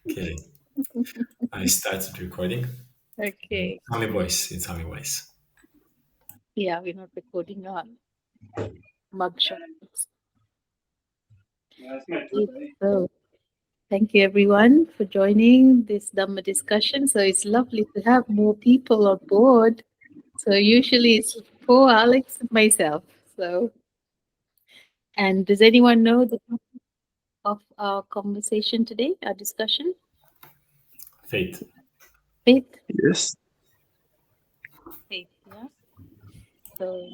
Okay, I started recording. Okay. It's only voice. It's only voice. Yeah, we're not recording on mugshots. So, thank you everyone for joining this Dhamma discussion. So, it's lovely to have more people on board. So, usually it's for Alex and myself. So, and does anyone know the topic of our conversation today, our discussion? Faith. Faith. Yes. Faith, yeah. So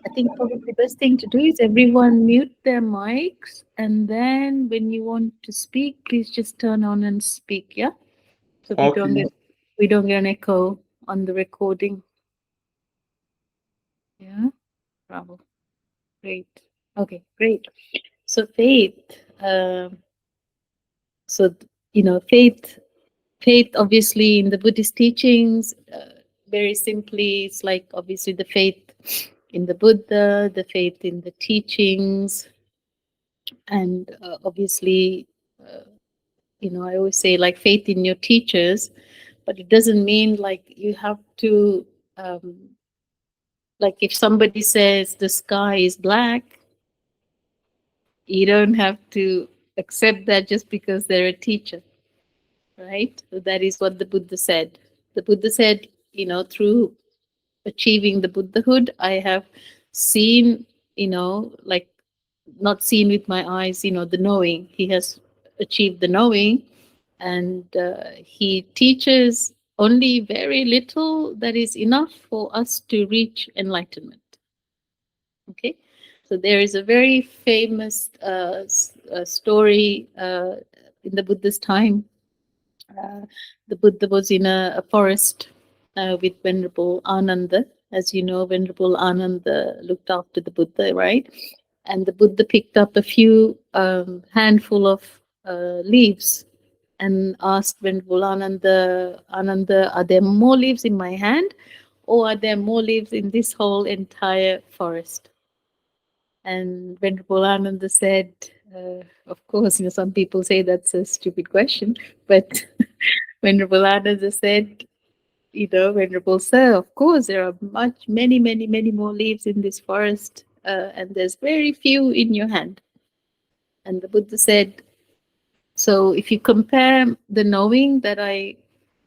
I think probably the best thing to do is everyone mute their mics, and then when you want to speak, please just turn on and speak. Yeah, so Okay. we don't get an echo on the recording. Yeah, bravo, great. Okay, great. So faith. So faith. Obviously, in the Buddhist teachings, very simply, it's like obviously the faith in the Buddha, the faith in the teachings, and obviously I always say like faith in your teachers, but it doesn't mean like you have to um, like if somebody says the sky is black, you don't have to accept that just because they're a teacher, right? So that is what the Buddha said. The Buddha said, through achieving the Buddhahood, I have seen, like not seen with my eyes, the knowing. He has achieved the knowing, and he teaches only very little that is enough for us to reach enlightenment. Okay, so there is a very famous story in the Buddha's time. uh, the Buddha was in a forest with Venerable Ananda. As you know, Venerable Ananda looked after the Buddha, right? And the Buddha picked up a few handful of leaves and asked Venerable Ananda, Ananda, are there more leaves in my hand, or are there more leaves in this whole entire forest? And Venerable Ananda said, of course, some people say that's a stupid question, but Venerable Ananda said, Venerable Sir, of course, there are many more leaves in this forest, and there's very few in your hand. And the Buddha said, so if you compare the knowing that I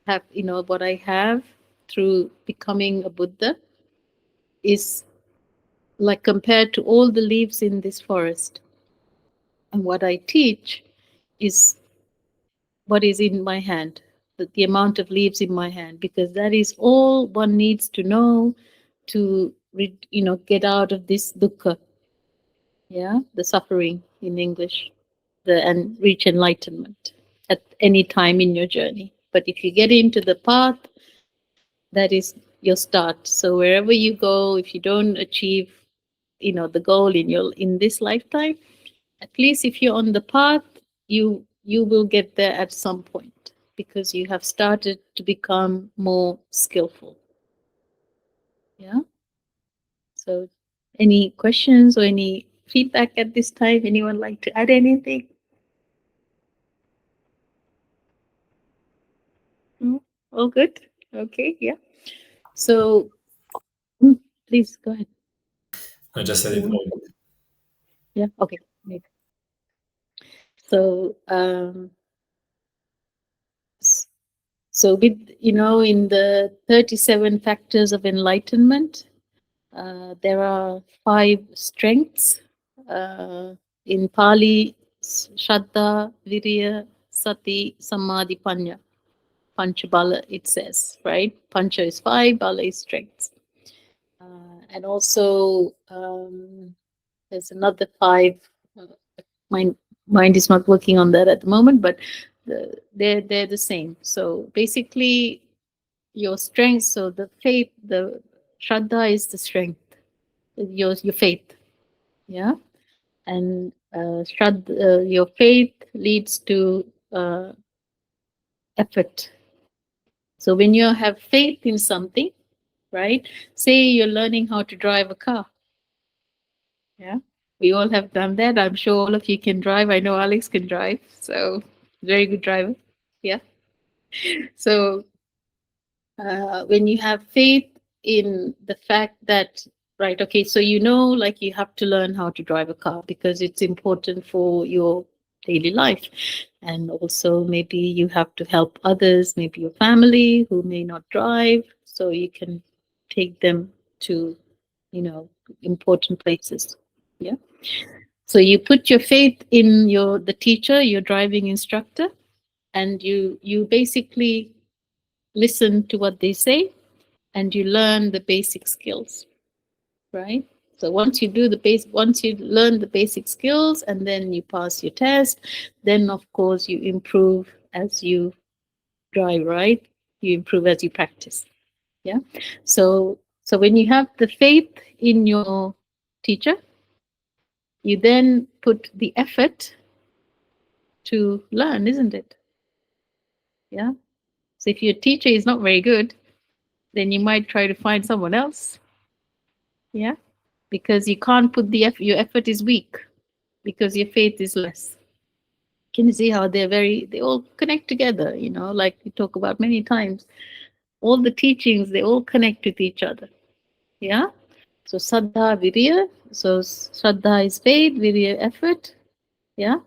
have, what I have through becoming a Buddha is like compared to all the leaves in this forest. And what I teach is what is in my hand, the amount of leaves in my hand, because that is all one needs to know to get out of this dukkha, yeah, the suffering in English, and reach enlightenment at any time in your journey. But if you get into the path, that is your start. So wherever you go, if you don't achieve the goal in this lifetime, at least if you're on the path, you will get there at some point, because you have started to become more skillful. Yeah. So any questions or any feedback at this time? Anyone like to add anything? No? All good? Okay, yeah. So please go ahead. I just said it all. Yeah, okay. So so with in the 37 factors of enlightenment, there are 5 strengths. In Pali, Shraddha, Virya, Sati, Samadhi, Panya. Panchabala, it says, right? Pancha is 5, Bala is strengths. And also, there's another 5. My mind is not working on that at the moment, but they're the same. So basically, your strength. So the faith, the Shraddha is the strength, your faith, yeah, and your faith leads to effort. So when you have faith in something, right? Say you're learning how to drive a car, yeah. We all have done that. I'm sure all of you can drive. I know Alex can drive, so very good driver. Yeah. So when you have faith in the fact that, right, okay, so like you have to learn how to drive a car because it's important for your daily life. And also, maybe you have to help others, maybe your family who may not drive, so you can take them to, important places. Yeah. So you put your faith in the teacher, your driving instructor, and you basically listen to what they say and you learn the basic skills, right? So once you learn the basic skills and then you pass your test, then of course you improve as you drive, right? You improve as you practice. Yeah. So when you have the faith in your teacher, you then put the effort to learn, isn't it? Yeah. So if your teacher is not very good, then you might try to find someone else. Yeah. Because you can't put your effort is weak because your faith is less. Can you see how they all connect together, like we talk about many times. All the teachings, they all connect with each other. Yeah. So Saddha, Virya. So Shraddha is faith, Virya effort. Yeah.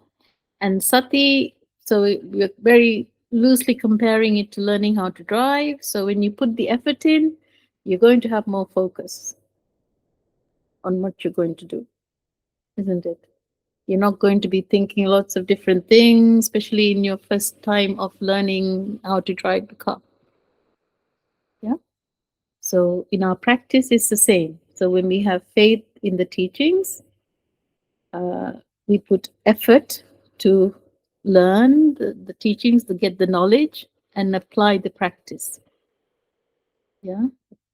And Sati, so we're very loosely comparing it to learning how to drive. So when you put the effort in, you're going to have more focus on what you're going to do, isn't it? You're not going to be thinking lots of different things, especially in your first time of learning how to drive the car. Yeah. So in our practice, it's the same. So when we have faith in the teachings, we put effort to learn the teachings, to get the knowledge and apply the practice. Yeah.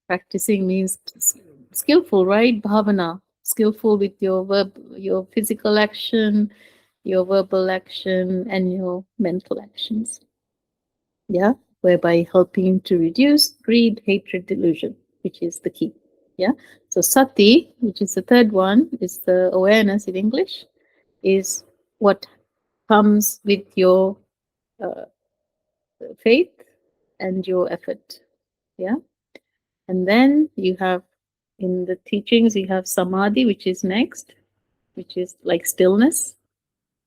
Practicing means skillful, right? Bhavana, skillful with your physical action, your verbal action, and your mental actions. Yeah. Whereby helping to reduce greed, hatred, delusion, which is the key. Yeah. So sati, which is the third one, is the awareness in English, is what comes with your uh, faith and your effort. Yeah. And then you have in the teachings, you have samadhi, which is next, which is like stillness.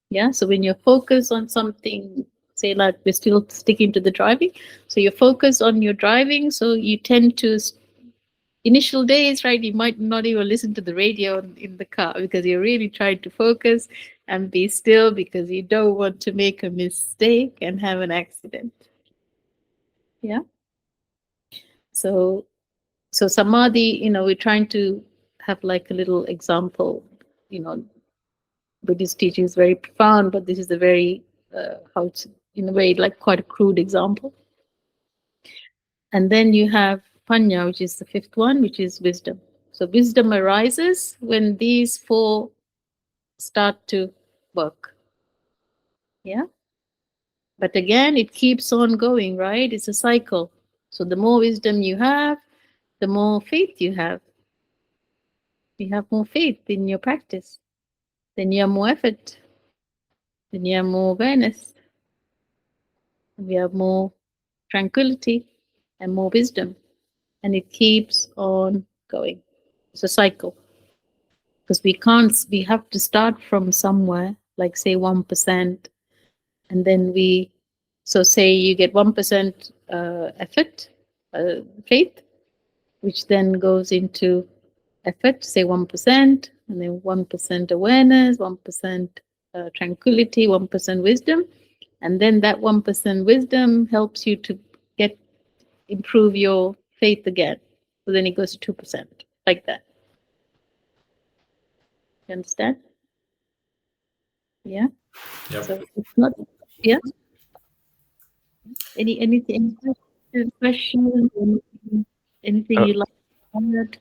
Yeah. So when you're focused on something, say like we're still sticking to the driving. So you're focused on your driving. So you tend to, initial days, right? You might not even listen to the radio in the car because you're really trying to focus and be still because you don't want to make a mistake and have an accident. Yeah. So samadhi, we're trying to have like a little example. Buddhist teaching is very profound, but this is a very how it's in a way like quite a crude example. And then you have panya, which is the fifth one, which is wisdom. So wisdom arises when these four start to work. Yeah. But again, it keeps on going, right? It's a cycle. So the more wisdom you have, the more faith you have. You have more faith in your practice. Then you have more effort. Then you have more awareness. And we have more tranquility and more wisdom. And it keeps on going. It's a cycle. Because we have to start from somewhere, like say 1%. And then so say you get 1% effort, faith, which then goes into effort, say 1%, and then 1% awareness, 1% tranquility, 1% wisdom. And then that 1% wisdom helps you to improve your faith again. So then it goes to 2%, like that. You understand? Yeah. Yep. So it's not, yeah. Anything question? Anything you like to add?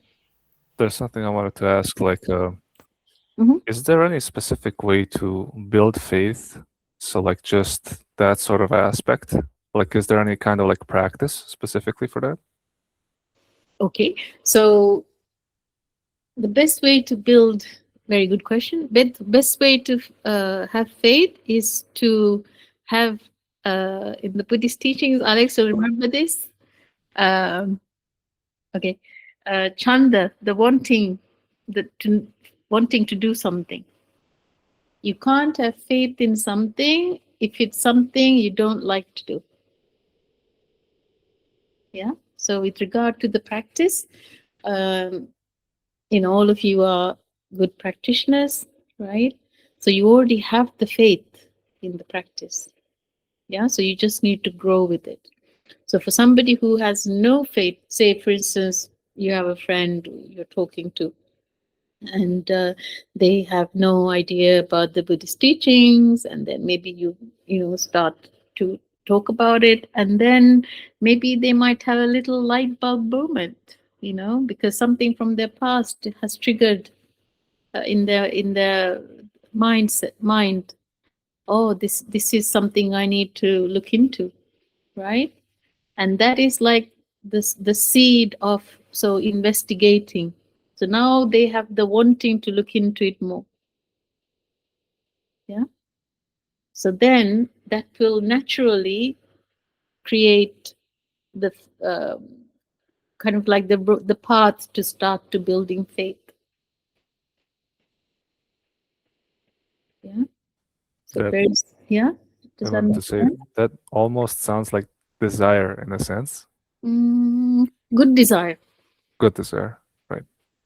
There's something I wanted to ask, like, Mhm. is there any specific way to build faith? So, like, just that sort of aspect? Like, is there any kind of like practice specifically for that? Okay, so the best way to build Very good question. Best way to have faith is to have in the Buddhist teachings. Alex, will remember this. Um, okay, chanda, the wanting to do something. You can't have faith in something if it's something you don't like to do. Yeah. So with regard to the practice, um, all of you are good practitioners, right? So you already have the faith in the practice. Yeah. So you just need to grow with it. So for somebody who has no faith, say for instance, you have a friend you're talking to, and they have no idea about the Buddhist teachings, and then maybe you start to talk about it, and then maybe they might have a little light bulb moment, because something from their past has triggered in their mind. Oh, this is something I need to look into, right? And that is like the seed of so investigating. So now they have the wanting to look into it more. Yeah. So then that will naturally create the kind of like the path to start to building faith. Yeah. So That, very, yeah. I Does that want make to say sense? that almost sounds like desire in a sense. Good desire. Good desire, right?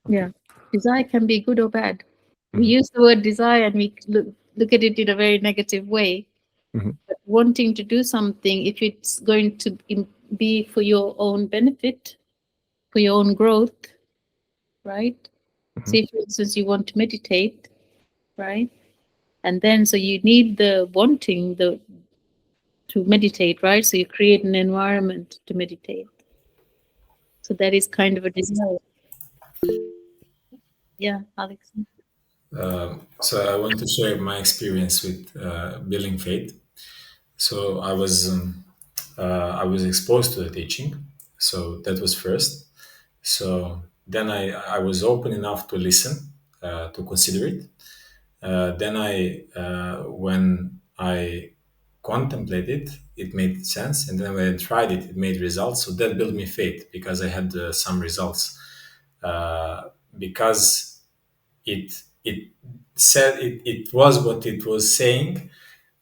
Okay. Yeah. Desire can be good or bad. We Mhm. use the word desire and we look at it in a very negative way. Mhm. But wanting to do something, if it's going to be for your own benefit, for your own growth, right? Mhm. Say, for instance, you want to meditate, right? And then so you need the wanting to meditate, right? So you create an environment to meditate. So that is kind of a desire. Yeah, Alex. So I want to share my experience with building faith. So I was exposed to the teaching, so that was first. So then I was open enough to listen, to consider it. Then when I contemplated, it made sense, and then when I tried it, it made results. So that built me faith because I had some results. Because it said it was what it was saying,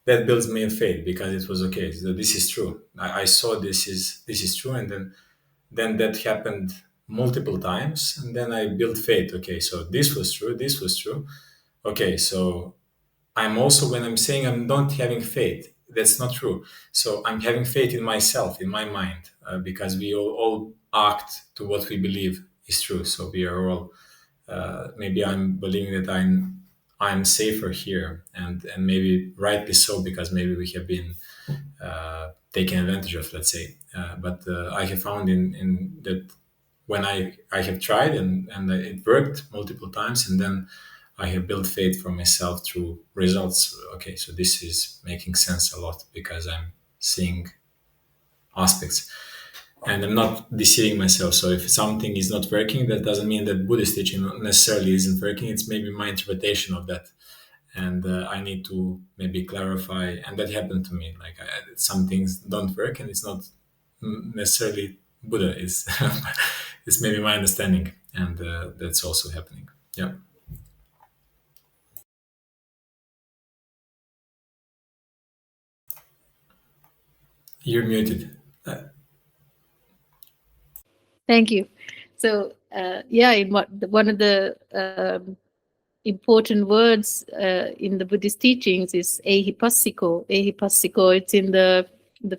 that builds me a faith because it was okay, so this is true. I saw this is true, and then that happened multiple times, and then I built faith. Okay, so this was true. Okay, so I'm also, when I'm saying I'm not having faith, that's not true. So I'm having faith in myself, in my mind, because we all act to what we believe is true. So we are all, maybe I'm believing that I'm safer here, and maybe rightly so, because maybe we have been taken advantage of, let's say. But I have found in that when I have tried, and it worked multiple times, and then I have built faith for myself through results. Okay, so this is making sense a lot because I'm seeing aspects, and I'm not deceiving myself. So if something is not working, that doesn't mean that Buddhist teaching necessarily isn't working. It's maybe my interpretation of that, and I need to maybe clarify. And that happened to me. Like some things don't work, and it's not necessarily Buddha. It's it's maybe my understanding, and that's also happening. Yeah. You're muted. Thank you. So, yeah, in one of the important words in the Buddhist teachings is ehipassiko. Ehipassiko. It's in the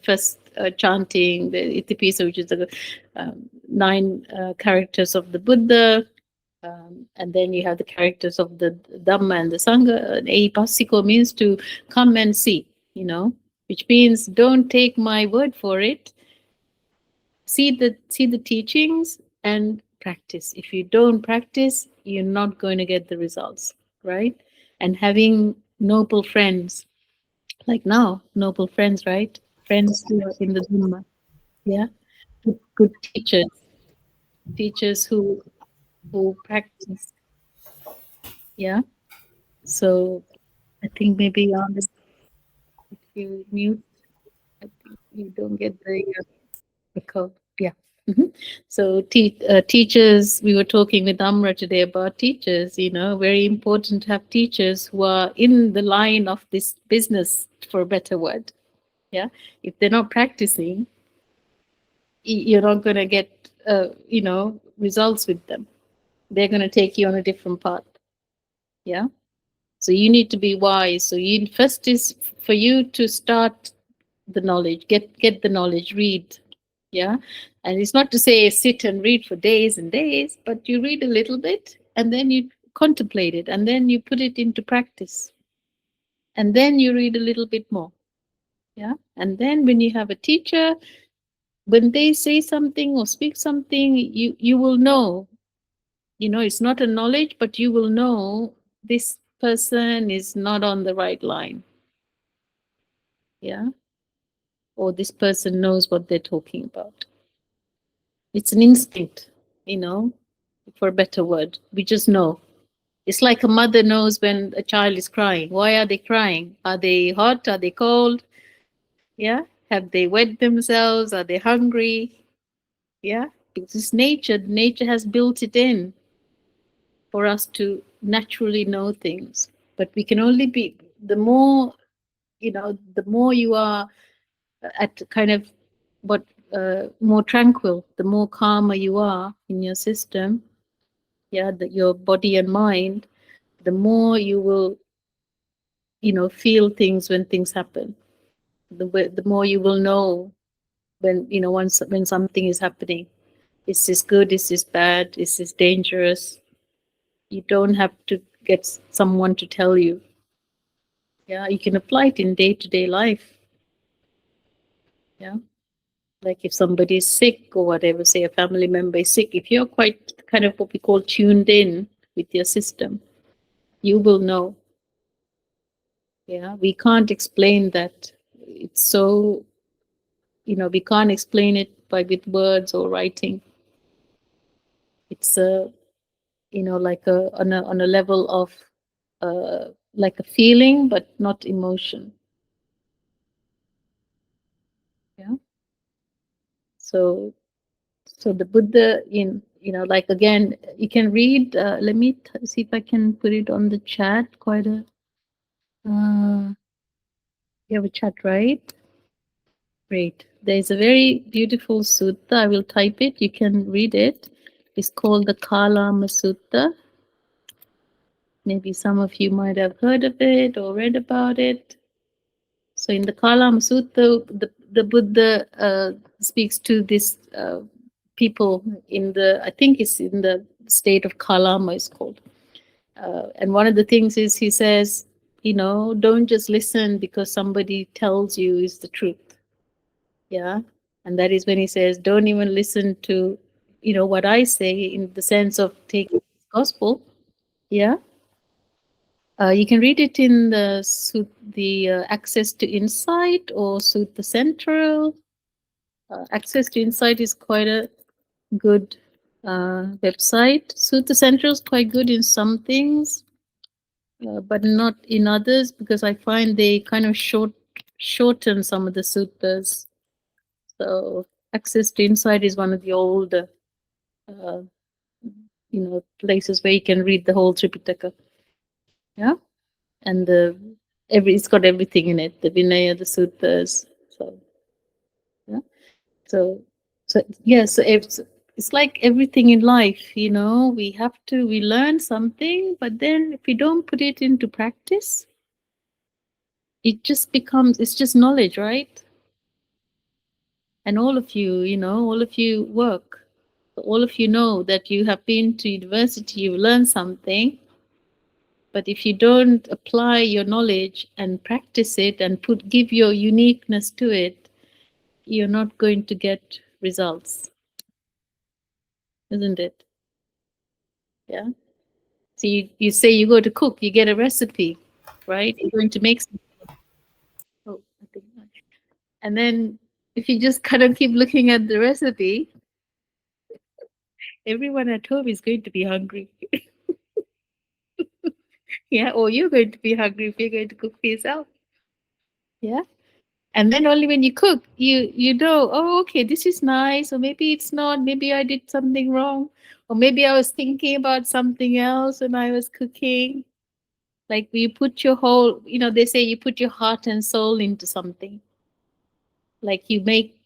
first chanting, the Itipisa, which is the 9 characters of the Buddha. And then you have the characters of the Dhamma and the Sangha. And ehipassiko means to come and see, which means don't take my word for it. See the teachings and practice. If you don't practice, you're not going to get the results, right? And having noble friends, like now, noble friends, right? Friends who are in the Dhamma, yeah, good teachers, teachers who practice. Yeah. So I think maybe on this, if you mute, I think you don't get the echo. Yeah. Mhm. So teachers, we were talking with Amra today about teachers. Very important to have teachers who are in the line of this business, for a better word. Yeah. If they're not practicing, you're not going to get, results with them. They're going to take you on a different path. Yeah. So you need to be wise. So you first is for you to start the knowledge, get the knowledge, read. Yeah. And it's not to say sit and read for days and days, but you read a little bit and then you contemplate it and then you put it into practice. And then you read a little bit more. Yeah. And then when you have a teacher, when they say something or speak something, you will know. It's not a knowledge, but you will know this person is not on the right line. Yeah. Or this person knows what they're talking about. It's an instinct, for a better word. We just know. It's like a mother knows when a child is crying. Why are they crying? Are they hot? Are they cold? Yeah. Have they wet themselves? Are they hungry? Yeah. Because it's nature. Nature has built it in for us to naturally know things. But we can only be, the more you are at kind of what more tranquil, the more calmer you are in your system, yeah, your body and mind, the more you will, feel things when things happen. The more you will know when, when something is happening. Is this good? Is this bad? Is this dangerous? You don't have to get someone to tell you. Yeah, you can apply it in day-to-day life. Yeah. Like if somebody is sick or whatever, say a family member is sick, if you're quite kind of what we call tuned in with your system, you will know. Yeah, we can't explain that. It's so, we can't explain it by with words or writing. It's like on a level of like a feeling, but not emotion. Yeah. So the Buddha like again, you can read. Let me see if I can put it on the chat. Quite a. You have a chat, right? Great. There's a very beautiful sutta. I will type it. You can read it. It's called the Kalama Sutta. Maybe some of you might have heard of it or read about it. So in the Kalama Sutta, the Buddha speaks to this people in I think it's in the state of Kalama, it's called. And one of the things is he says, don't just listen because somebody tells you is the truth. Yeah. And that is when he says, don't even listen to, what I say in the sense of taking gospel. Yeah. You can read it in the Access to Insight or Sutta Central. Access to Insight is quite a good website. Sutta Central is quite good in some things, but not in others because I find they kind of shorten some of the suttas. So Access to Insight is one of the old, uh, places where you can read the whole Tripitaka. Yeah, and it's got everything in it, the Vinaya, the suttas. So yeah, so yeah, so it's like everything in life, we learn something, but then if we don't put it into practice, it's just knowledge, right? And all of you work. All of you know that you have been to university, you've learned something, but if you don't apply your knowledge and practice it and give your uniqueness to it, you're not going to get results, isn't it? Yeah. So you say you go to cook, you get a recipe, right? You're going to make something. Oh, I think not. And then if you just kind of keep looking at the recipe, everyone at home is going to be hungry. Yeah, or you're going to be hungry if you're going to cook for yourself. Yeah. And then only when you cook, you know, oh, okay, this is nice, or maybe it's not, maybe I did something wrong, or maybe I was thinking about something else when I was cooking. Like you put your whole, they say you put your heart and soul into something. Like you make,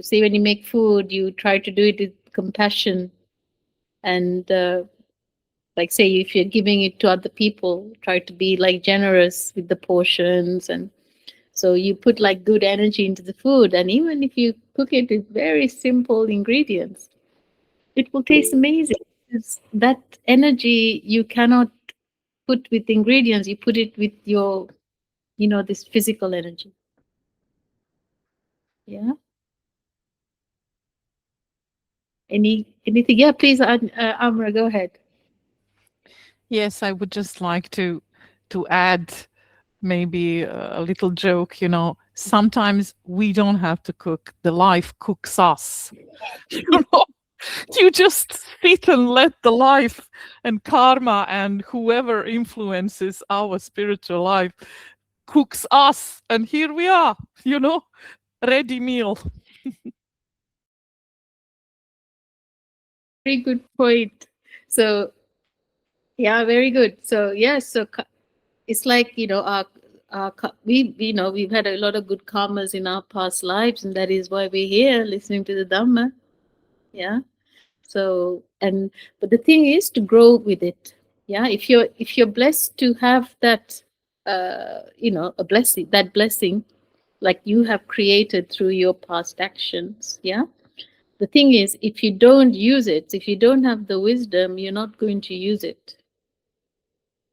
say, when you make food, you try to do it with compassion. And like, say, if you're giving it to other people, try to be like generous with the portions. And so you put like good energy into the food. And even if you cook it with very simple ingredients, it will taste amazing. It's that energy you cannot put with ingredients, you put it with your, this physical energy. Yeah. Anything? Yeah, please, Amra, go ahead. Yes, I would just like to add maybe a little joke, sometimes we don't have to cook, the life cooks us. You know, you just sit and let the life and karma and whoever influences our spiritual life cooks us, and here we are, ready meal. Very good point. So, yeah, very good. So, yes, so it's like, we've had a lot of good karmas in our past lives, and that is why we're here listening to the Dhamma. Yeah. So, but the thing is to grow with it. Yeah. If you're blessed to have that, a blessing, that blessing, like you have created through your past actions. Yeah. The thing is, if you don't use it, if you don't have the wisdom, you're not going to use it.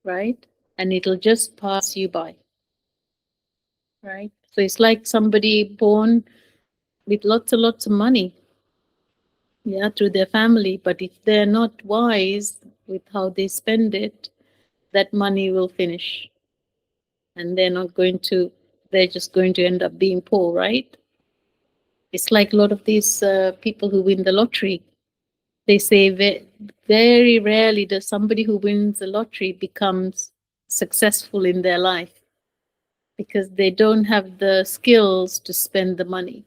Right. And it'll just pass you by. Right. So it's like somebody born with lots and lots of money, yeah, through their family. But if they're not wise with how they spend it, that money will finish. And they're just going to end up being poor, right? It's like a lot of these people who win the lottery. They say very rarely does somebody who wins the lottery becomes successful in their life because they don't have the skills to spend the money,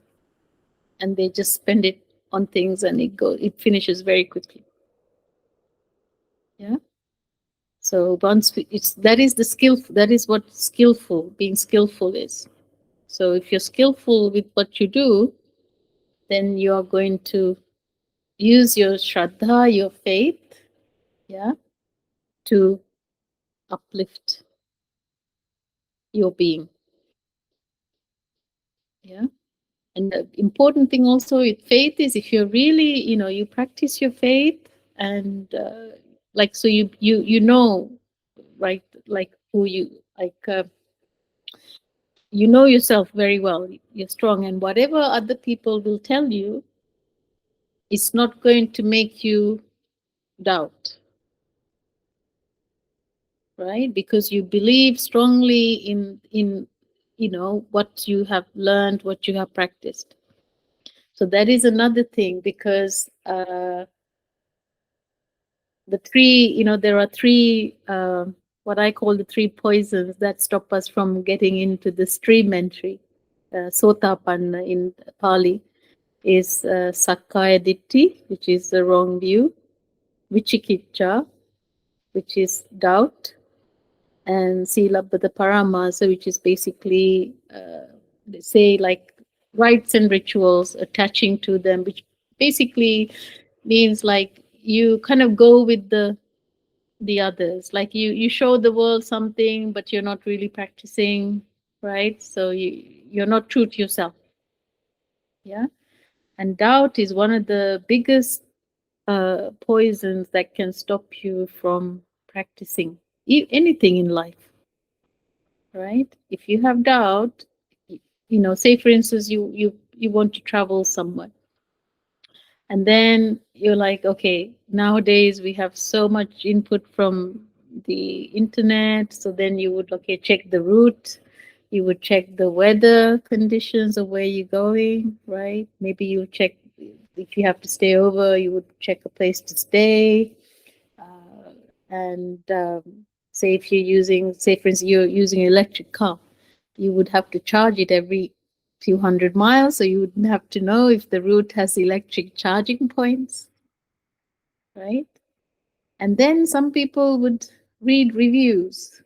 and they just spend it on things, and it finishes very quickly. Yeah. So once that is what being skillful is. So if you're skillful with what you do, then you are going to use your shraddha, your faith, yeah, to uplift your being. Yeah. And the important thing also with faith is if you're really, you practice your faith, and like, so you know, right, like who you like. You know yourself very well. You're strong, and whatever other people will tell you, it's not going to make you doubt, right? Because you believe strongly in what you have learned, what you have practiced. So that is another thing, because there are three, what I call the three poisons that stop us from getting into the stream entry. Sotapanna in Pali is Sakkaya Ditti, which is the wrong view, Vichikicca, which is doubt, and Silabbata Paramasa, which is basically, say, like rites and rituals, attaching to them, which basically means like you kind of go with the others, like you show the world something, but you're not really practicing, right? So you're not true to yourself. Yeah. And doubt is one of the biggest poisons that can stop you from practicing anything in life, right? If you have doubt, say for instance, you want to travel somewhere, and then you're like, okay, nowadays we have so much input from the internet. So then you would, okay, check the route, you would check the weather conditions of where you're going, right? Maybe you check if you have to stay over, you would check a place to stay. And say if you're using, say for instance, you're using an electric car, you would have to charge it every few hundred miles, so you would have to know if the route has electric charging points, right? And then some people would read reviews.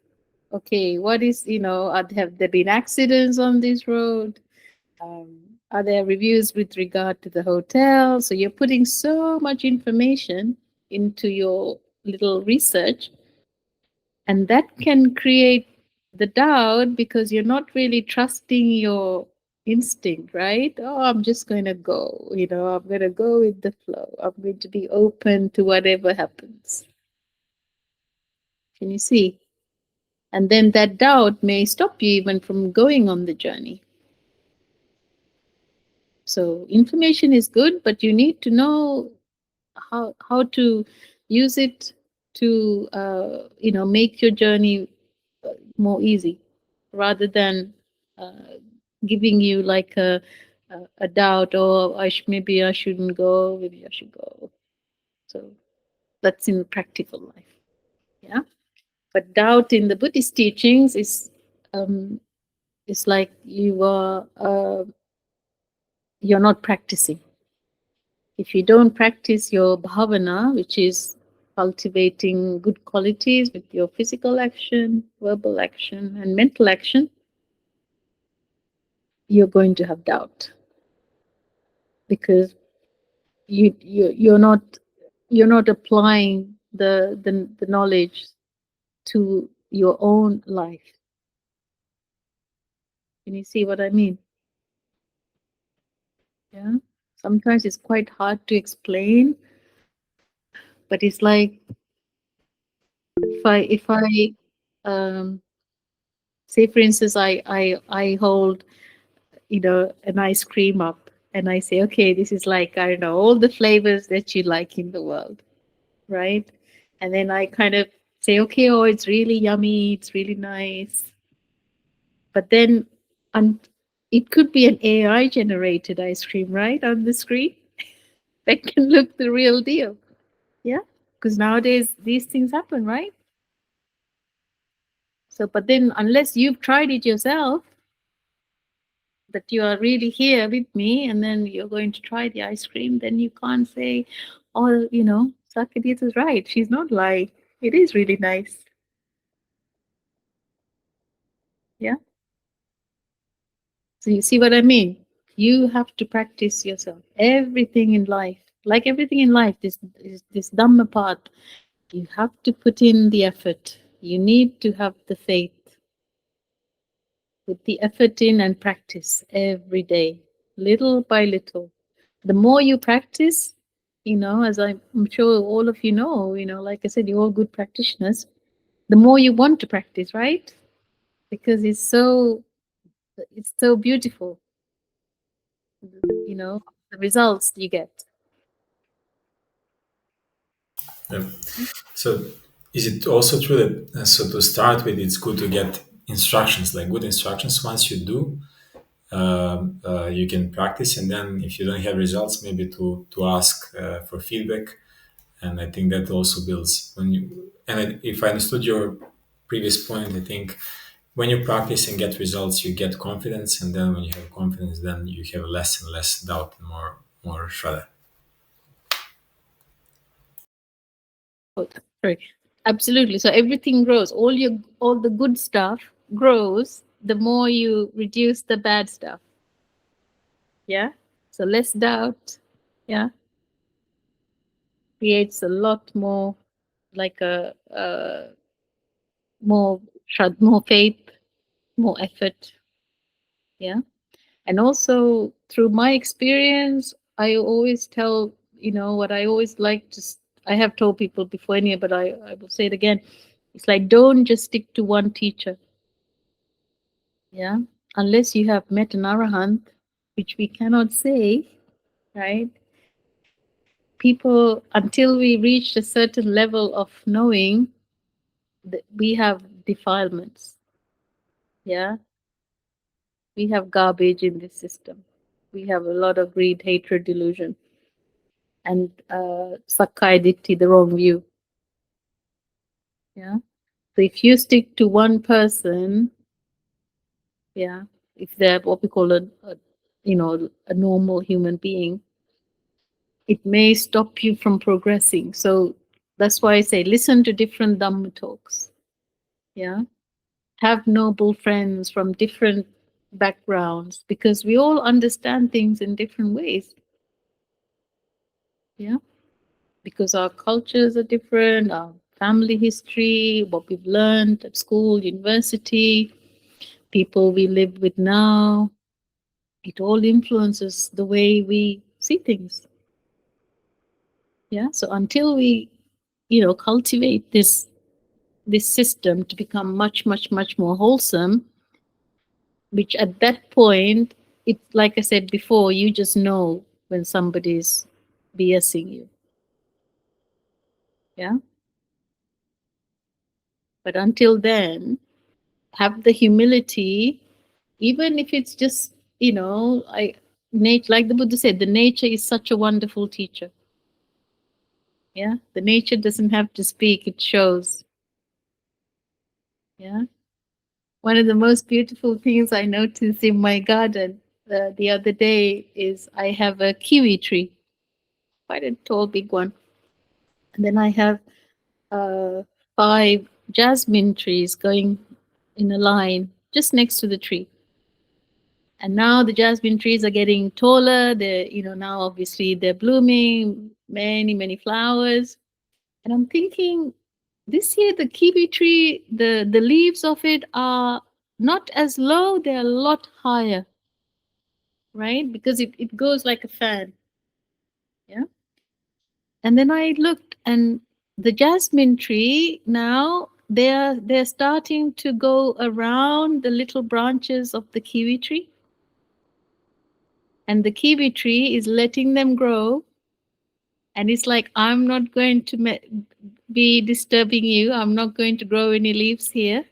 Okay, what is, have there been accidents on this road? Are there reviews with regard to the hotel? So you're putting so much information into your little research, and that can create the doubt because you're not really trusting your instinct, right? Oh, I'm just going to go, I'm going to go with the flow. I'm going to be open to whatever happens. Can you see? And then that doubt may stop you even from going on the journey. So information is good, but you need to know how to use it to make your journey more easy, rather than giving you like a doubt, or maybe I shouldn't go, maybe I should go. So that's in practical life, yeah. But doubt in the Buddhist teachings is like you're not practicing. If you don't practice your bhavana, which is cultivating good qualities with your physical action, verbal action, and mental action, you're going to have doubt, because you're not applying the knowledge to your own life. Can you see what I mean? Yeah. Sometimes it's quite hard to explain, but it's like if I say for instance I hold an ice cream up, and I say, okay, this is like, I don't know, all the flavors that you like in the world, right? And then I kind of say, okay, oh, it's really yummy, it's really nice. But then it could be an AI generated ice cream, right, on the screen that can look the real deal. Yeah, because nowadays these things happen, right? So, but then unless you've tried it yourself, that you are really here with me, and then you're going to try the ice cream, then you can't say, oh, Sakadit is right. She's not lying. It is really nice. Yeah. So you see what I mean? You have to practice yourself. Everything in life, like everything in life, this Dhamma path, you have to put in the effort. You need to have the faith. Put the effort in and practice every day, little by little. The more you practice, as I'm sure all of you know, like I said, you're all good practitioners, the more you want to practice, right? Because it's so beautiful, the results you get. Yeah. So is it also true that so to start with, it's good to get instructions, like good instructions? Once you do, you can practice, and then if you don't have results, maybe to ask for feedback. And I think that also builds when you. And if I understood your previous point, I think when you practice and get results, you get confidence, and then when you have confidence, then you have less and less doubt and more shraddha. Oh, sorry. Absolutely. So everything grows. All the good stuff grows the more you reduce the bad stuff. Yeah. So less doubt. Yeah. Creates a lot more, like more faith, more effort. Yeah. And also through my experience, I always tell, what I always like to, I have told people before anyway, but I will say it again. It's like, don't just stick to one teacher. Yeah. Unless you have met an arahant, which we cannot say, right? People, until we reach a certain level of knowing, we have defilements. Yeah. We have garbage in this system. We have a lot of greed, hatred, delusion, and sakkaya ditthi, the wrong view. Yeah. So if you stick to one person, yeah, if they're what we call a normal human being, it may stop you from progressing. So that's why I say listen to different Dhamma talks. Yeah. Have noble friends from different backgrounds, because we all understand things in different ways. Yeah. Because our cultures are different, our family history, what we've learned at school, university, people we live with now, it all influences the way we see things. Yeah. So until we, cultivate this system to become much, much, much more wholesome, which at that point, it, like I said before, you just know when somebody's BSing you. Yeah. But until then, have the humility, even if it's just, like the Buddha said, the nature is such a wonderful teacher. Yeah. The nature doesn't have to speak, it shows. Yeah. One of the most beautiful things I noticed in my garden the other day is I have a kiwi tree, quite a tall, big one. And then I have 5 jasmine trees going in a line just next to the tree. And now the jasmine trees are getting taller. They're, now obviously they're blooming, many, many flowers. And I'm thinking, this year the kiwi tree, the leaves of it are not as low, they're a lot higher, right? Because it goes like a fan. Yeah. And then I looked, and the jasmine tree now they're starting to go around the little branches of the kiwi tree. And the kiwi tree is letting them grow. And it's like, I'm not going to be disturbing you. I'm not going to grow any leaves here.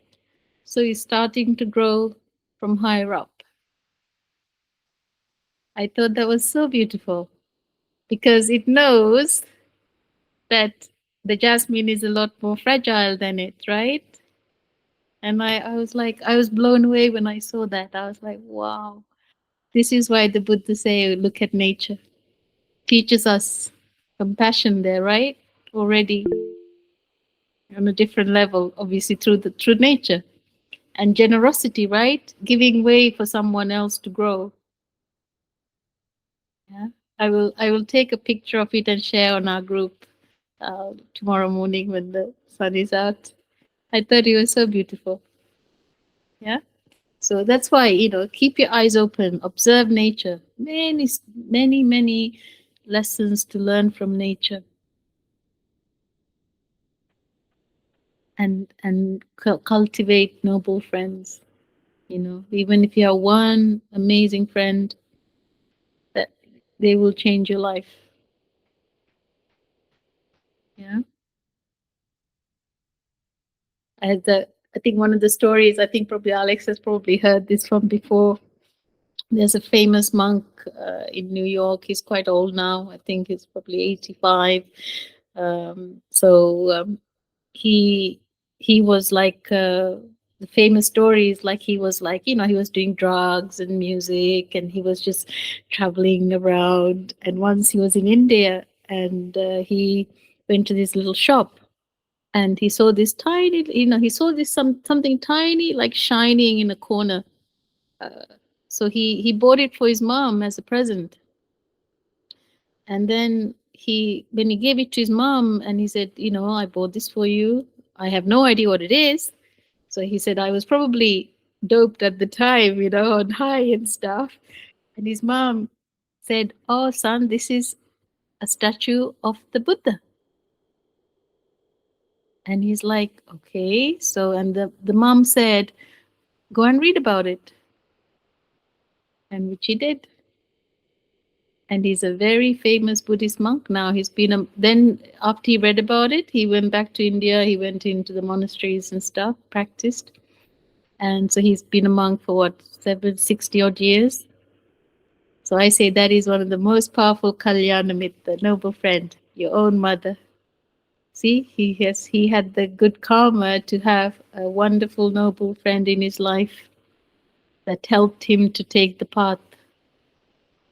So it's starting to grow from higher up. I thought that was so beautiful, because it knows that the jasmine is a lot more fragile than it, right? And I was like, I was blown away when I saw that. I was like, wow, this is why the Buddha say, look at nature. Teaches us compassion there, right? Already on a different level, obviously through nature. And generosity, right? Giving way for someone else to grow. Yeah. I will take a picture of it and share on our group tomorrow morning when the sun is out. I thought it was so beautiful. Yeah. So that's why, keep your eyes open, observe nature. Many, many, many lessons to learn from nature. And cultivate noble friends. Even if you have one amazing friend, that they will change your life. Yeah. I think one of the stories, I think probably Alex has probably heard this from before. There's a famous monk in New York. He's quite old now. I think he's probably 85. He was like the famous stories, like he was like, he was doing drugs and music, and he was just traveling around. And once he was in India, and he went to this little shop, and he saw this tiny, he saw this something tiny, like shining in a corner. So he bought it for his mom as a present. And then when he gave it to his mom, and he said, I bought this for you. I have no idea what it is. So he said, I was probably doped at the time, on high and stuff. And his mom said, oh, son, this is a statue of the Buddha. And he's like, okay. So, and the mom said, go and read about it. And which he did. And he's a very famous Buddhist monk now. Then after he read about it, he went back to India. He went into the monasteries and stuff, practiced. And so he's been a monk for 60 odd years. So I say that is one of the most powerful Kalyana Mitta, noble friend, your own mother. See, he had the good karma to have a wonderful, noble friend in his life that helped him to take the path.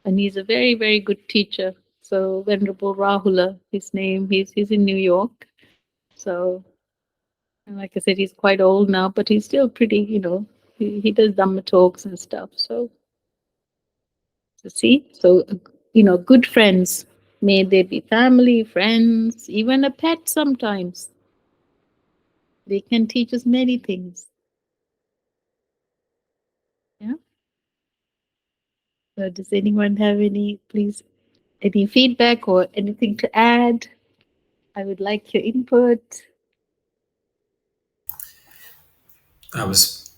And he's a very, very good teacher. So Venerable Rahula, his name, he's in New York. So, and like I said, he's quite old now, but he's still pretty, he does Dhamma talks and stuff. So see, so good friends, may they be family, friends, even a pet sometimes. They can teach us many things. Yeah. So does anyone have any feedback or anything to add? I would like your input. I was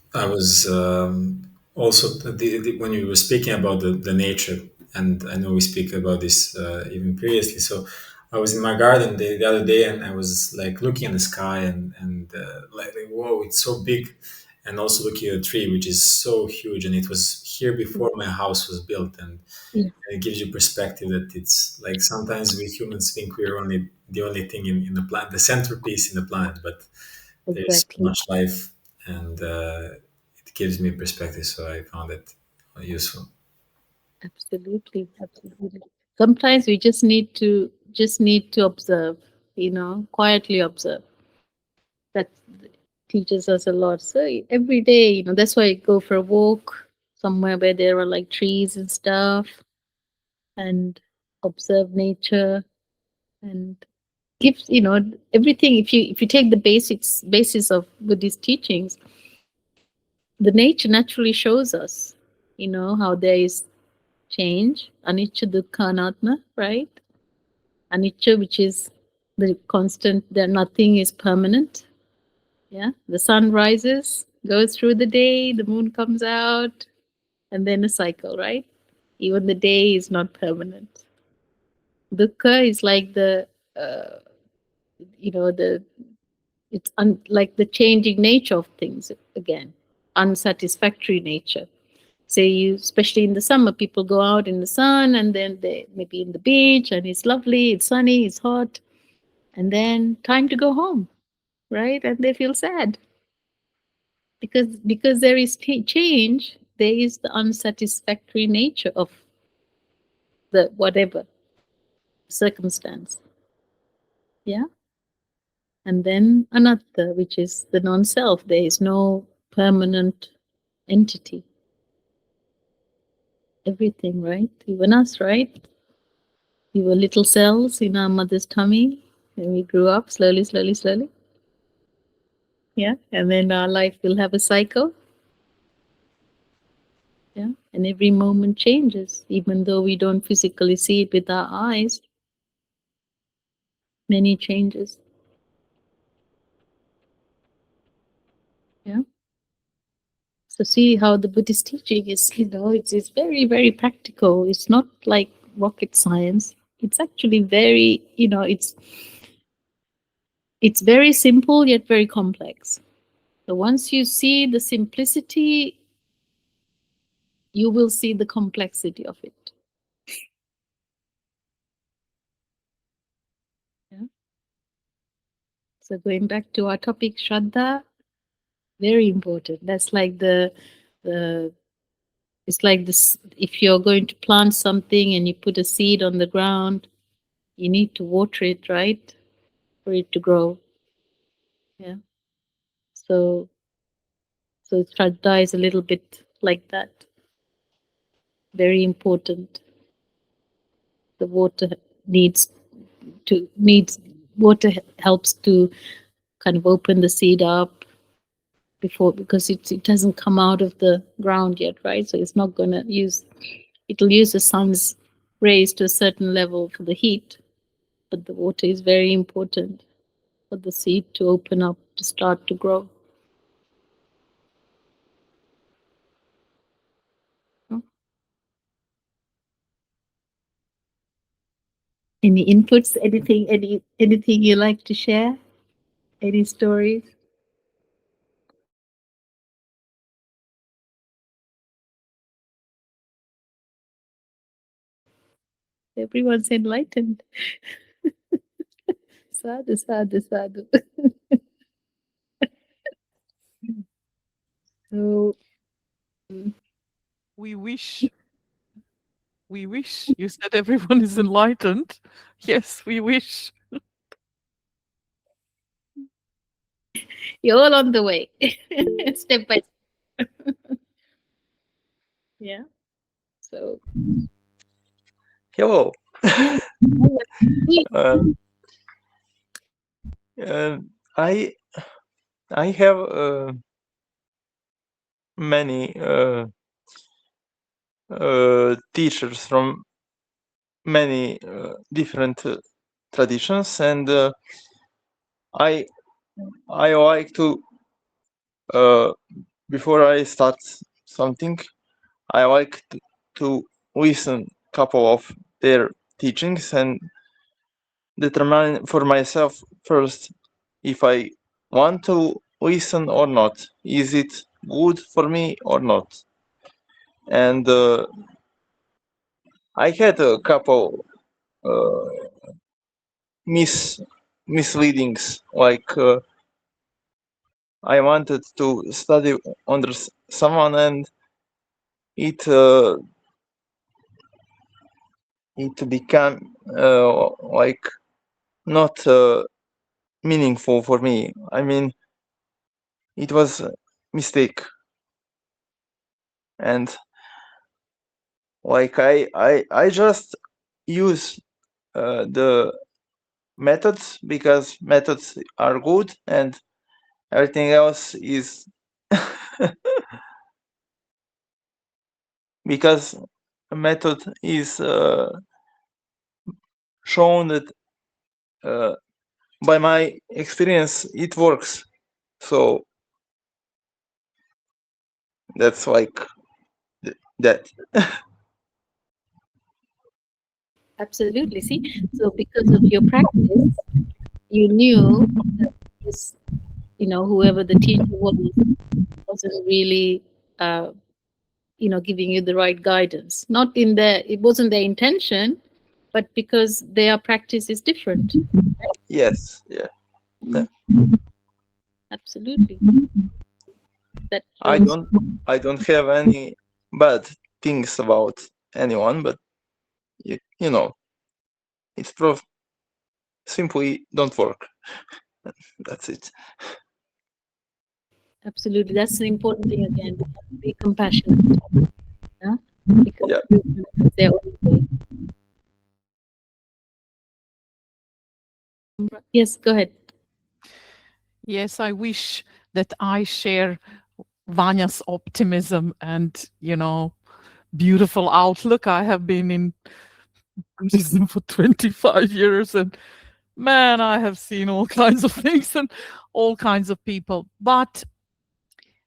also when you were speaking about the nature, and I know we speak about this even previously. So I was in my garden the other day, and I was like looking at the sky, and like whoa, it's so big, and also looking at a tree which is so huge, and it was here before my house was built, and Yeah. it gives you perspective that it's like sometimes we humans think we're only the only thing in the planet, the centerpiece in the planet, but there's so Exactly. much life, and it gives me perspective. So I found it useful. Absolutely. Absolutely. Sometimes we just need to observe, quietly observe. That teaches us a lot. So every day, that's why I go for a walk somewhere where there are like trees and stuff, and observe nature, and gives everything. If you take the basis of Buddhist teachings, the nature naturally shows us, how there is change, anicca, dukkha, anatma, right? Anicca, which is the constant, that nothing is permanent. Yeah, the sun rises, goes through the day, the moon comes out, and then a cycle, right? Even the day is not permanent. Dukkha is like uh, the it's like the changing nature of things again, unsatisfactory nature. Say you, especially in the summer, people go out in the sun, and then they maybe in the beach, and it's lovely, it's sunny, it's hot, and then time to go home, right? And they feel sad because there is change. There is the unsatisfactory nature of the whatever circumstance. Yeah. And then anatta, which is the non-self. There is no permanent entity. Everything, right? Even us, right? We were little cells in our mother's tummy, and we grew up slowly, slowly, slowly. Yeah. And then our life will have a cycle. Yeah. And every moment changes, even though we don't physically see it with our eyes. Many changes. Yeah. So see how the Buddhist teaching is, it's very, very practical. It's not like rocket science. It's actually very, it's very simple yet very complex. So once you see the simplicity, you will see the complexity of it. Yeah. So going back to our topic, Shraddha, very important. That's like the it's like this. If you're going to plant something and you put a seed on the ground, you need to water it, right, for it to grow. Yeah. So Shraddha is a little bit like that. Very important. The water needs water helps to kind of open the seed up before, because it hasn't come out of the ground yet, right? So it's not gonna it'll use the sun's rays to a certain level for the heat, but the water is very important for the seed to open up, to start to grow. Any inputs? Anything you like to share? Any stories? Everyone's enlightened. Sadhu, sadhu, sadhu. So, We wish. We wish. You said everyone is enlightened. Yes, we wish. you're all on the way, step by step. Yeah. So, Hello. yeah. I have many teachers from many different traditions, and I like to before I start something, I like to listen couple of their teachings and determine for myself first if I want to listen or not. Is it good for me or not? And I had a couple misleadings, like I wanted to study under someone, and it it became like not meaningful for me. I mean, it was a mistake, and like I just use the methods because methods are good, and everything else is because a method is shown that uh, by my experience it works. So that's like that. Absolutely. See, so because of your practice, you knew that this, whoever the teacher was, wasn't really, giving you the right guidance. Not in their, it wasn't their intention, but because their practice is different. Yes, yeah. Absolutely. That I shows. don't have any bad things about anyone, but you know, it's simply don't work. That's it. Absolutely. That's the important thing again. Be compassionate. Yeah? Because Yeah. everyone has their own way. Yes, go ahead. Yes, I wish that I share Vanya's optimism and, beautiful outlook. I have been in Buddhism for 25 years, and man, I have seen all kinds of things and all kinds of people. But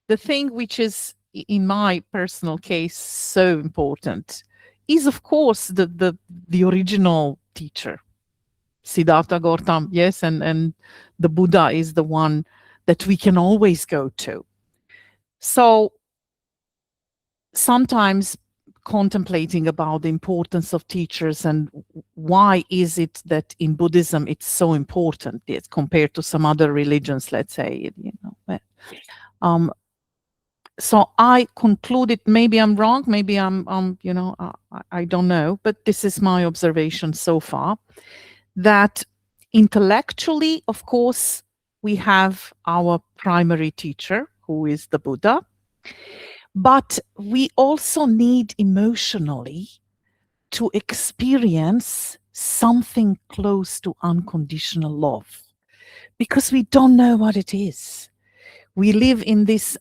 the thing which is, in my personal case, so important is, of course, the original teacher, Siddhartha Gautama, yes, and the Buddha is the one that we can always go to. So sometimes contemplating about the importance of teachers and why is it that in Buddhism it's so important, yes, compared to some other religions, let's say, so I concluded, maybe I'm wrong, maybe I don't know, but this is my observation so far, that intellectually, of course, we have our primary teacher, who is the Buddha, but we also need emotionally to experience something close to unconditional love, because we don't know what it is. We live in this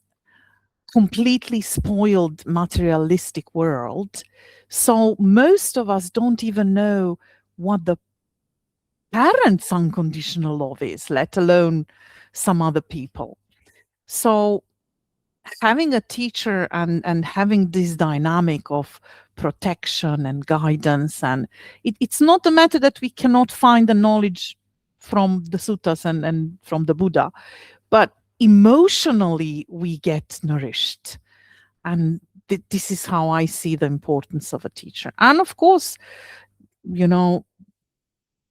completely spoiled materialistic world. So most of us don't even know what the parents' unconditional love is, let alone some other people. So having a teacher and having this dynamic of protection and guidance, and it's not a matter that we cannot find the knowledge from the suttas and from the Buddha, but emotionally we get nourished. And this is how I see the importance of a teacher. And of course,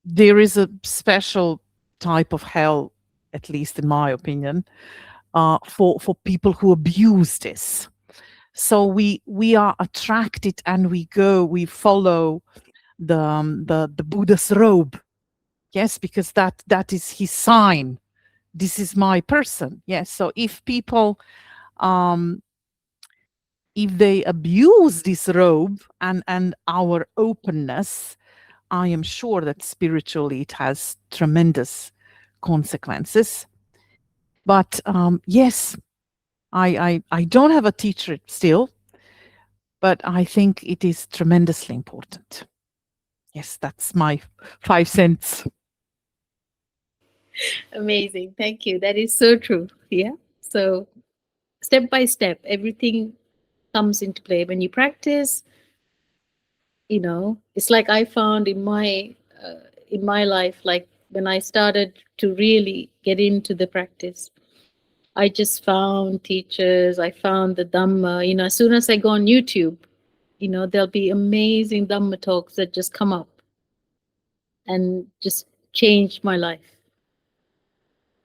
there is a special type of hell, at least in my opinion, for people who abuse this. So we are attracted and we follow the Buddha's robe. Yes, because that is his sign. This is my person. Yes. So if people if they abuse this robe and our openness, I am sure that spiritually it has tremendous consequences. But yes, I don't have a teacher still, but I think it is tremendously important. Yes, that's my 5 cents. Amazing. Thank you. That is so true. Yeah. So step by step, everything comes into play. When you practice, it's like I found in my life, like when I started to really get into the practice, I just found teachers, I found the Dhamma. As soon as I go on YouTube, there'll be amazing Dhamma talks that just come up and just change my life.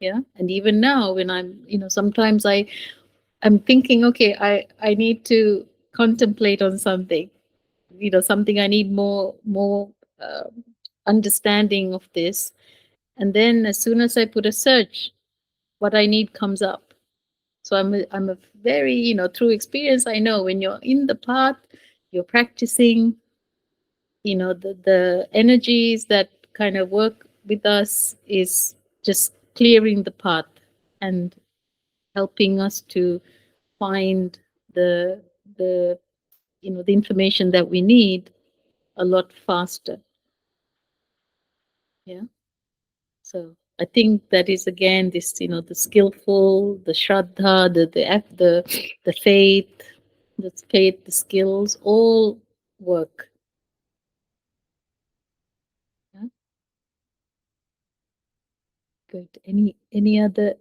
Yeah. And even now when I'm, sometimes I'm thinking, okay, I need to contemplate on something, something I need more understanding of this. And then as soon as I put a search, what I need comes up. So I'm a very, through experience, I know when you're in the path, you're practicing, the energies that kind of work with us is just clearing the path and helping us to find the the information that we need a lot faster. Yeah. So I think that is again this, the skillful, the shraddha, the faith, the skills all work. Yeah. Good. Any other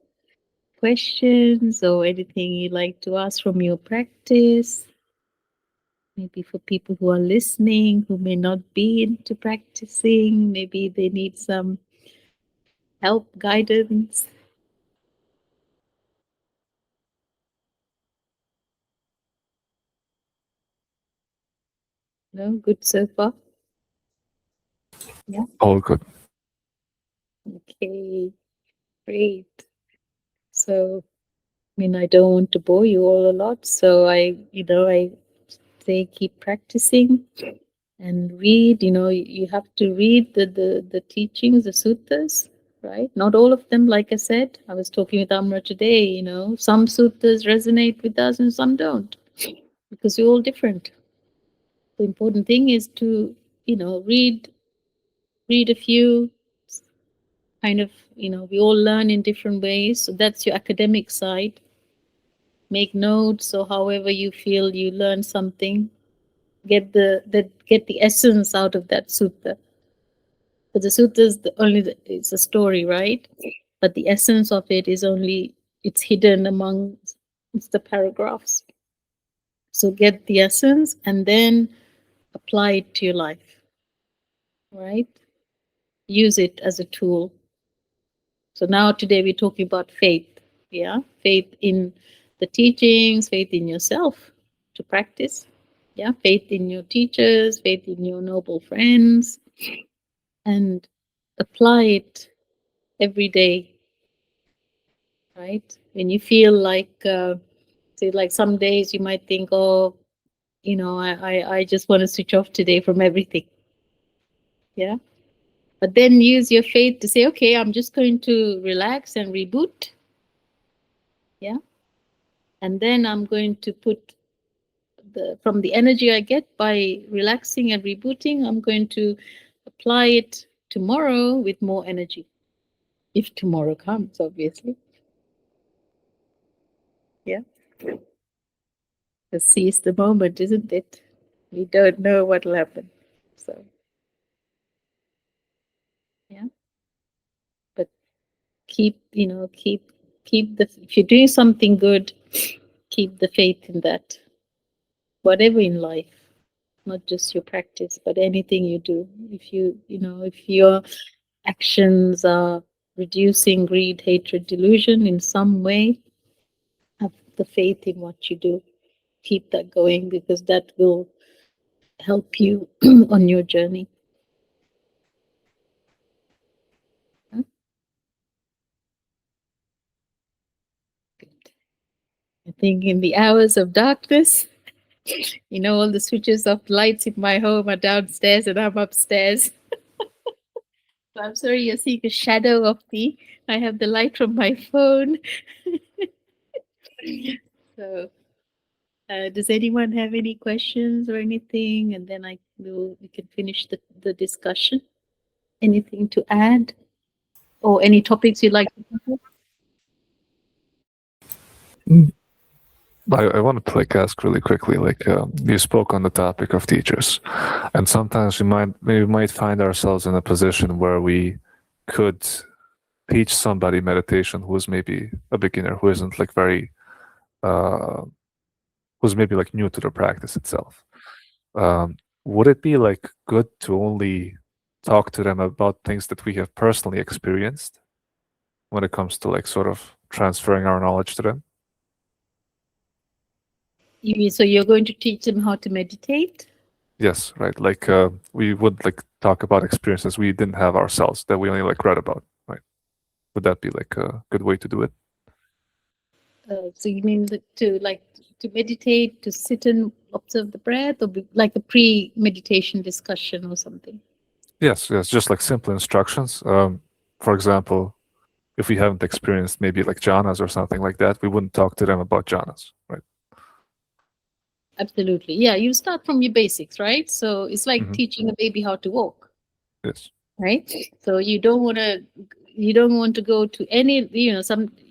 questions or anything you'd like to ask from your practice? Maybe for people who are listening, who may not be into practicing, maybe they need some help, guidance. No, good so far. Yeah. All good. Okay, great. So, I don't want to bore you all a lot, so I say keep practicing and read. You have to read the teachings, the suttas, right? Not all of them, like I said. I was talking with Amra today. Some suttas resonate with us and some don't, because we're all different. The important thing is to read a few. Kind of, we all learn in different ways. So that's your academic side. Make notes, or however you feel you learn something. Get the essence out of that sutta. But the sutta is it's a story, right? But the essence of it is it's hidden among the paragraphs. So get the essence and then apply it to your life, right? Use it as a tool. So now today we're talking about faith. Yeah, faith in the teachings, faith in yourself to practice. Yeah, faith in your teachers, faith in your noble friends, and apply it every day. Right? When you feel like, say, like some days you might think, oh, I just want to switch off today from everything. Yeah. But then use your faith to say, okay, I'm just going to relax and reboot. Yeah. And then I'm going to put from the energy I get by relaxing and rebooting, I'm going to apply it tomorrow with more energy. If tomorrow comes, obviously. Yeah. Just seize the moment, isn't it? We don't know what will happen. So, yeah. But keep if you're doing something good, keep the faith in that. Whatever in life, not just your practice, but anything you do. If if your actions are reducing greed, hatred, delusion in some way. Have the faith in what you do. Keep that going, because that will help you on your journey. I think in the hours of darkness, all the switches of lights in my home are downstairs and I'm upstairs. So I'm sorry you're seeing a shadow of me. I have the light from my phone. So, does anyone have any questions or anything? And then we can finish the discussion. Anything to add? Or any topics you'd like to cover? I wanted to ask really quickly, you spoke on the topic of teachers, and sometimes we might find ourselves in a position where we could teach somebody meditation who's maybe a beginner, who isn't very who's maybe new to the practice itself. Would it be good to only talk to them about things that we have personally experienced when it comes to sort of transferring our knowledge to them? So you're going to teach them how to meditate? Yes, right. We would talk about experiences we didn't have ourselves, that we only read about, right? Would that be a good way to do it? So you mean to meditate, to sit and observe the breath, or like a pre-meditation discussion or something? Yes, just simple instructions. For example, if we haven't experienced maybe jhanas or something like that, we wouldn't talk to them about jhanas, right? Absolutely. Yeah, you start from your basics, right? So it's like teaching a baby how to walk. Yes. Right? So you don't want to go to any, you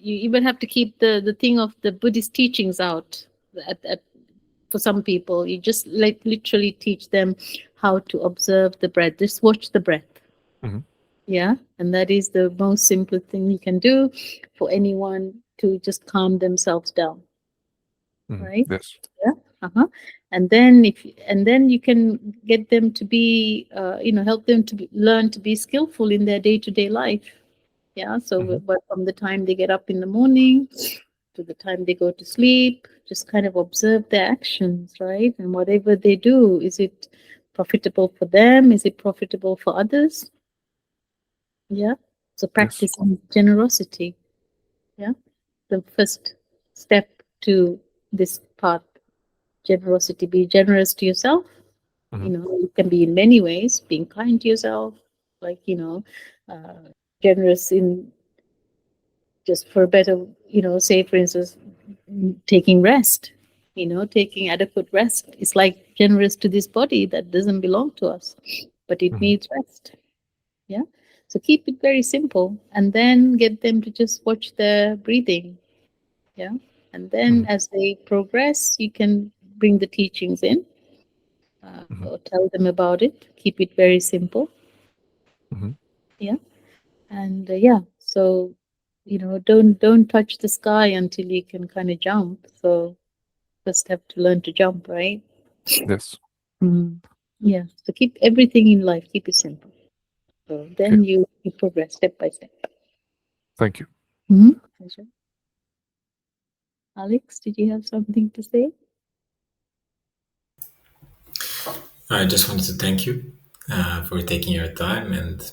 even have to keep the thing of the Buddhist teachings out for some people. You just literally teach them how to observe the breath. Just watch the breath. Yeah. And that is the most simple thing you can do for anyone to just calm themselves down. Right? Yes. Yeah. And then you can get them to be, help them to learn to be skillful in their day-to-day life. Yeah. So, but from the time they get up in the morning to the time they go to sleep, just kind of observe their actions, right? And whatever they do, is it profitable for them? Is it profitable for others? Yeah. So practicing generosity. Yeah. The first step to this part. Generosity, be generous to yourself. It can be in many ways, being kind to yourself, generous in just for a better, say for instance, taking rest, taking adequate rest. It's like generous to this body that doesn't belong to us, but it needs rest. Yeah. So keep it very simple, and then get them to just watch their breathing. Yeah. And then as they progress, you can bring the teachings in. Or tell them about it. Keep it very simple. Yeah. And so don't touch the sky until you can kind of jump. So first have to learn to jump, right? Yes. Yeah. So keep everything in life, keep it simple. So then you progress step by step. Thank you. Pleasure. Alex, did you have something to say? I just wanted to thank you for taking your time and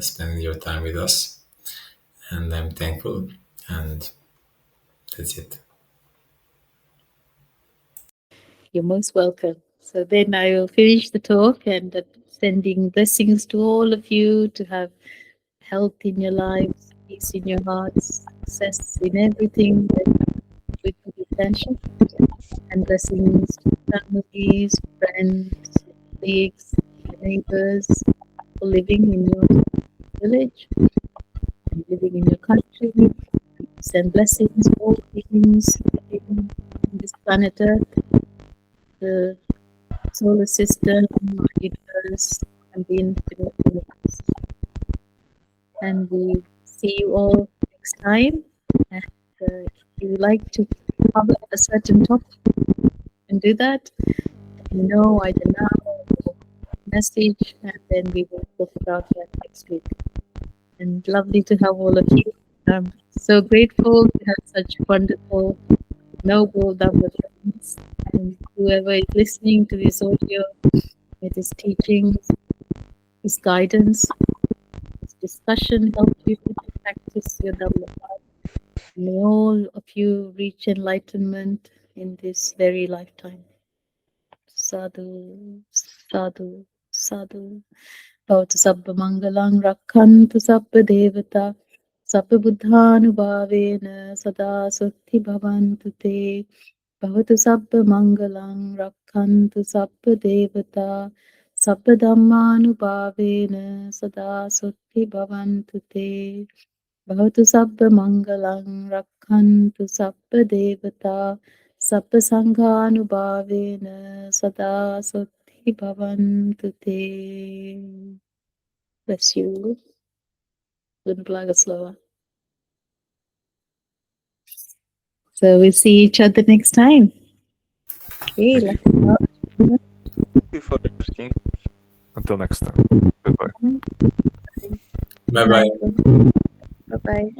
spending your time with us. And I'm thankful. And that's it. You're most welcome. So then I will finish the talk and sending blessings to all of you to have health in your lives, peace in your hearts, success in everything that with good intention, and blessings to families, friends, colleagues, neighbors, people living in your village, and living in your country. Send blessings to all beings living on this planet Earth, the solar system, our universe, and the infinite universe. And we see you all next time. And if you would like to cover a certain topic, you can do that. Either now or message, and then we will talk about that next week. and lovely to have all of you. I'm so grateful to have such wonderful, noble Dhamma friends, and whoever is listening to this audio, with his teachings, his guidance, his discussion help you to practice your Dhamma. May all of you reach enlightenment in this very lifetime. Sadhu, sadhu, sadhu. Bhavatu sabba mangalang rakhantu sabba devata. Sabba buddhanubhavena sada sutti bhavantu te. Bhavatu sabba mangalang rakhantu sabba devata. Sabba dhammanubhavena sada sutti bhavantu te. Bhavatu sabba mangalang rakhantu sabba devata. Sabba sanghanubhavena sada sutti bhavantu te. Bless you. Slava. So we'll see each other next time. Okay, Thank let's go. Thank you for everything. Until next time. Goodbye. Bye bye. Bye bye.